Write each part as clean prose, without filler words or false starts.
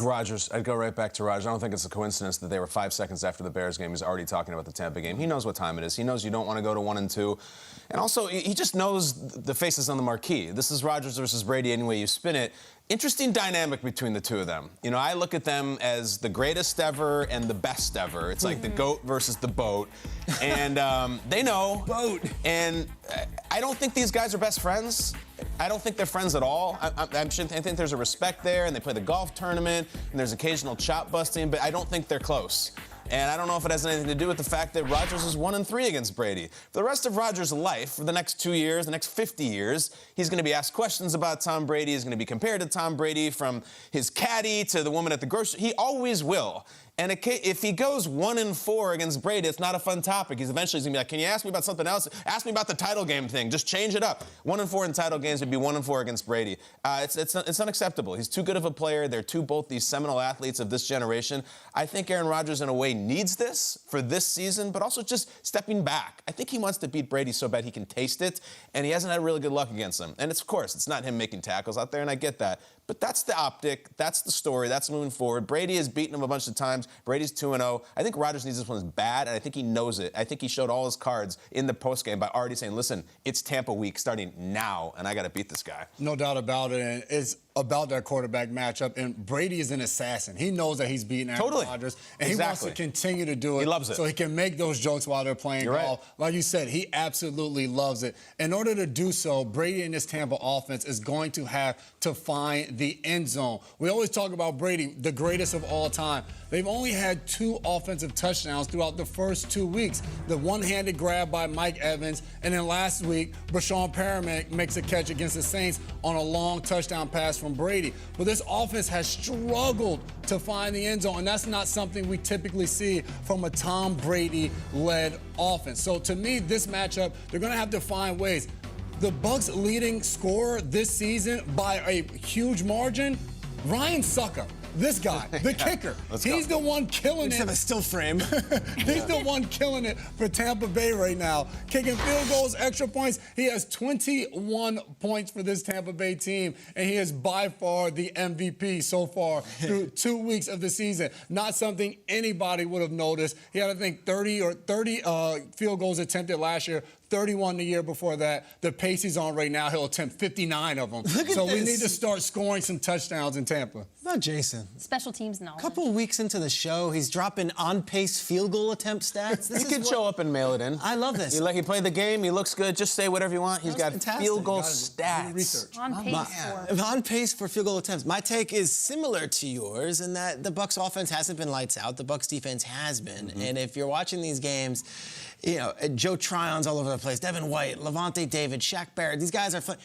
Rodgers. I'd go right back to Rodgers. I don't think it's a coincidence that they were 5 seconds after the Bears game. He's already talking about the Tampa game. He knows what time it is. He knows you don't want to go to 1-2. And also, he just knows the faces on the marquee. This is Rodgers versus Brady any way you spin it. Interesting dynamic between the two of them. You know, I look at them as the greatest ever and the best ever. It's like the GOAT versus the BOAT. And they know. BOAT. And I don't think these guys are best friends. I don't think they're friends at all. I think there's a respect there, and they play the golf tournament, and there's occasional chop busting, but I don't think they're close. And I don't know if it has anything to do with the fact that Rodgers is 1-3 against Brady. For the rest of Rodgers' life, for the next 2 years, the next 50 years, he's going to be asked questions about Tom Brady. He's going to be compared to Tom Brady, from his caddy to the woman at the grocery. He always will. And if he goes 1-4 against Brady, it's not a fun topic. He's eventually going to be like, can you ask me about something else? Ask me about the title game thing. Just change it up. 1-4 in title games would be 1-4 against Brady. It's unacceptable. He's too good of a player. They're both these seminal athletes of this generation. I think Aaron Rodgers, in a way, needs this for this season, but also just stepping back. I think he wants to beat Brady so bad he can taste it, and he hasn't had really good luck against him. And of course, it's not him making tackles out there, and I get that. But that's the optic. That's the story. That's moving forward. Brady has beaten him a bunch of times. Brady's 2-0. I think Rodgers needs this one bad, and I think he knows it. I think he showed all his cards in the postgame by already saying, listen, it's Tampa week starting now, and I got to beat this guy. No doubt about it. And it's about that quarterback matchup. And Brady is an assassin. He knows that he's beating Aaron Rodgers, and he wants to continue to do it. He loves it. So he can make those jokes while they're playing golf. Right. Like you said, he absolutely loves it. In order to do so, Brady in this Tampa offense is going to have to find the end zone. We always talk about Brady, the greatest of all time. They've only had 2 offensive touchdowns throughout the first 2 weeks. The one-handed grab by Mike Evans, and then last week, Brashon Perriman makes a catch against the Saints on a long touchdown pass from Brady. But this offense has struggled to find the end zone, and that's not something we typically see from a Tom Brady-led offense. So to me, this matchup, they're going to have to find ways. The Bucs' leading scorer this season by a huge margin, Ryan Sucker. This guy, the kicker, he's the one killing it. Have a still frame. He's the one killing it for Tampa Bay right now. Kicking field goals, extra points. He has 21 points for this Tampa Bay team, and he is by far the MVP so far through 2 weeks of the season. Not something anybody would have noticed. He had, I think, 30 field goals attempted last year. 31 the year before that. The pace he's on right now, he'll attempt 59 of them. So we need to start scoring some touchdowns in Tampa. Not Jason. Special teams knowledge. A couple weeks into the show, he's dropping on-pace field goal attempt stats. He can show up and mail it in. I love this. He played the game. He looks good. Just say whatever you want. He's got field goal stats. Research. On pace On pace for field goal attempts. My take is similar to yours in that the Bucs offense hasn't been lights out. The Bucs defense has been. And if you're watching these games, you know, Joe Tryon's all over the place. Devin White, Levante David, Shaq Barrett. These guys are fun.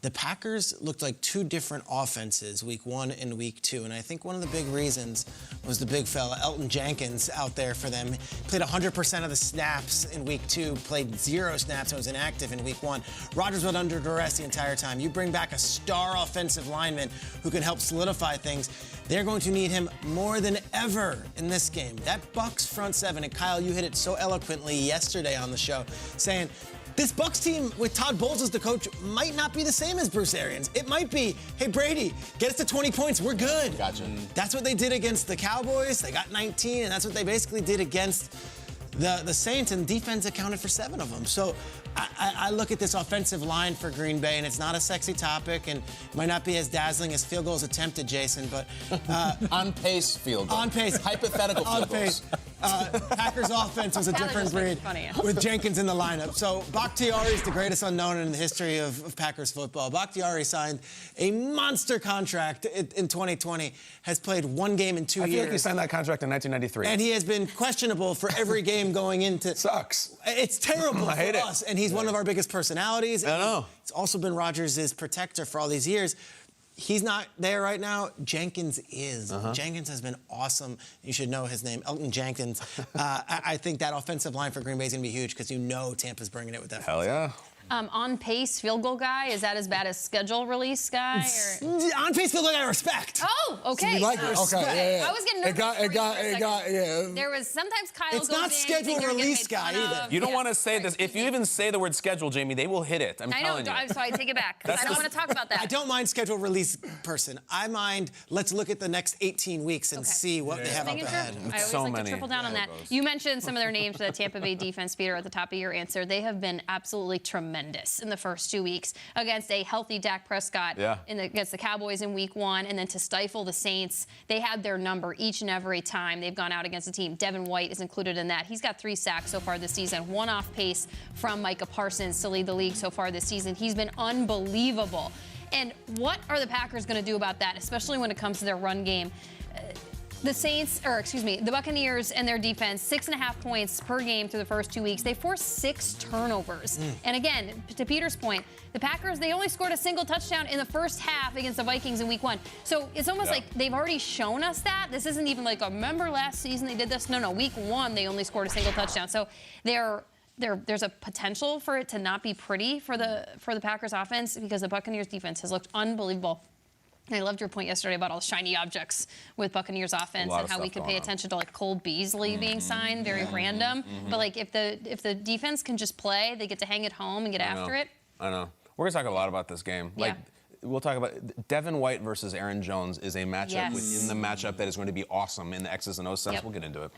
The Packers looked like 2 different offenses, week 1 and week 2. And I think one of the big reasons was the big fella, Elton Jenkins, out there for them. Played 100% of the snaps in week 2, played 0 snaps and was inactive in week 1. Rodgers was under duress the entire time. You bring back a star offensive lineman who can help solidify things. They're going to need him more than ever in this game. That Bucs front 7, and Kyle, you hit it so eloquently yesterday on the show, saying, this Bucs team with Todd Bowles as the coach might not be the same as Bruce Arians. It might be, hey, Brady, get us to 20 points. We're good. Gotcha. That's what they did against the Cowboys. They got 19, and that's what they basically did against the Saints, and defense accounted for 7 of them. So I look at this offensive line for Green Bay, and it's not a sexy topic, and it might not be as dazzling as field goals attempted, Jason, but... on pace field goals. On pace. Hypothetical field goals. Packers offense was a different breed with Jenkins in the lineup. So Bakhtiari is the greatest unknown in the history of Packers football. Bakhtiari signed a monster contract in 2020, has played 1 game in 2 years. I feel like he signed that contract in 1993. And he has been questionable for every game going into... Sucks. It's terrible I hate for us. And he's one of our biggest personalities. I know. He's also been Rodgers' protector for all these years. He's not there right now. Jenkins is. Jenkins has been awesome. You should know his name, Elton Jenkins. I think that offensive line for Green Bay is going to be huge because you know Tampa's bringing it with that. Hell yeah. On-pace field goal guy, is that as bad as schedule release guy? Or? On-pace field goal guy I respect. Oh, okay. So we like it. Okay, yeah. I was getting nervous. Yeah. There was sometimes Kyle It's goes not in, schedule you're getting release made guy fun either. of. You don't Yeah. want to say this. If you even say the word schedule, Jamie, they will hit it. I'm I know, telling you. so I take it back. I don't want to talk about that. I don't mind schedule release person. I mind let's look at the next 18 weeks and see what they have up Making sure. ahead. I always so like many. to triple down on that. You mentioned some of their names for the Tampa Bay defense, Peter, at the top of your answer. They have been absolutely tremendous in the first 2 weeks against a healthy Dak Prescott against the Cowboys in week 1, and then to stifle the Saints. They had their number each and every time they've gone out against a team. Devin White is included in that. He's got 3 sacks so far this season, 1 off pace from Micah Parsons to lead the league so far this season. He's been unbelievable. And what are the Packers going to do about that, especially when it comes to their run game? The Buccaneers and their defense, 6.5 points per game through the first 2 weeks. They forced 6 turnovers. And again, to Peter's point, the Packers, they only scored a single touchdown in the first half against the Vikings in week 1. So it's almost like they've already shown us that. This isn't even like, remember last season they did this? No, week 1 they only scored a single touchdown. So there's a potential for it to not be pretty for the Packers offense because the Buccaneers defense has looked unbelievable. I loved your point yesterday about all the shiny objects with Buccaneers offense and how we could pay attention to like Cole Beasley being signed, very random. But like if the defense can just play, they get to hang it home and get after it. I know. We're gonna talk a lot about this game. Yeah. We'll talk about Devin White versus Aaron Jones is a matchup within the matchup that is going to be awesome in the X's and O's sense. Yep. We'll get into it. Absolutely.